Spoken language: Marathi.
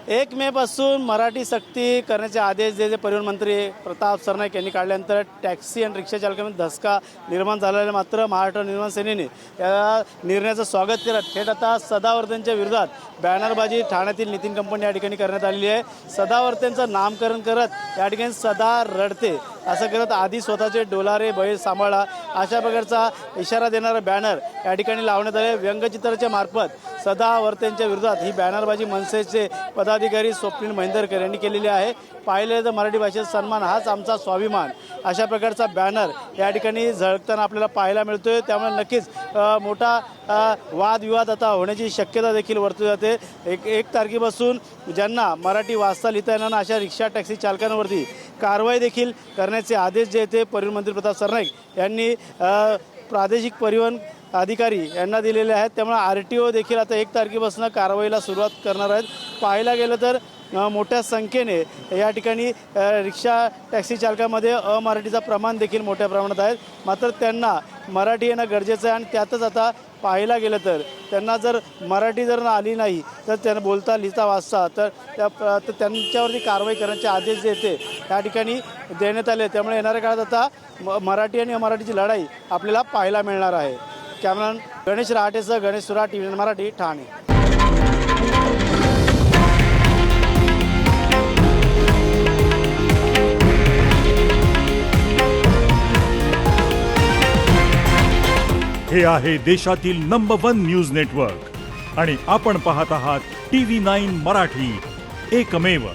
1 मे पासून मराठी सक्ती करण्याचे आदेश जे परिवहन मंत्री प्रताप सरनाईक यांनी काढल्यानंतर टॅक्सी आणि रिक्षा चालकांमध्ये धसका निर्माण झालेला, मात्र महाराष्ट्र निर्माण सेनेने या निर्णयाचं स्वागत करत थेट आता सदावर्तेंच्या विरोधात बॅनरबाजी ठाण्यातील नितीन कंपनी या ठिकाणी करण्यात आलेली आहे। सदावर्तेंचं नामकरण करत या ठिकाणी सदा रडते असं करत आधी स्वतःचे डोलारे बैल सांभाळा अशा प्रकारचा इशारा देणारा बॅनर या ठिकाणी लावण्यात आले। व्यंगचित्राच्या मार्फत सदावर्तेंच्या विरोधात ही बॅनरबाजी मनसेचे पदाधिकारी स्वप्नील महेंदरकर यांनी केलेली आहे। पाहिले तर मराठी भाषेचा सन्मान हाच आमचा स्वाभिमान अशा प्रकारचा बॅनर या ठिकाणी झळकताना आपल्याला पाहायला मिळतोय। त्यामुळे नक्कीच मोठा वादविवाद आता होण्याची शक्यता देखील वर्तवली जाते। एक तारखेपासून ज्यांना मराठी वाचता लिहिता येणार नाही अशा रिक्षा टॅक्सी चालकांवरती कारवाई देखील करण्याचे आदेश जे ते परिवहन मंत्री प्रताप सरनाईक यांनी प्रादेशिक परिवहन अधिकारी यांना दिलेले आहेत। त्यामुळे RTO देखील आता 1 तारखेपासून कारवाईला सुरुवात करणार आहेत। पाहायला गेलं तर मोठ्या संख्येने या ठिकाणी रिक्षा टॅक्सी चालकांमध्ये अमराठीचं प्रमाण देखील मोठ्या प्रमाणात आहे। मात्र त्यांना मराठी येणं गरजेचं आहे आणि त्यातच आता पाहायला गेलं तर त्यांना जर मराठी जर आली नाही तर त्यांना बोलता लिहिता वाचता तर त्यांच्यावरती कारवाई करण्याचे आदेश जे ते या ठिकाणी देण्यात आले। त्यामुळे येणाऱ्या काळात आता मराठी आणि अमराठीची लढाई आपल्याला पाहायला मिळणार आहे। कॅमेरामॅन गणेश रहाटेसह गणेश सुरा, TV मराठी, ठाणे। हे आहे देशातील नंबर 1 न्यूज नेटवर्क आणि आपण पाहत आहात TV9 मराठी, एकमेव।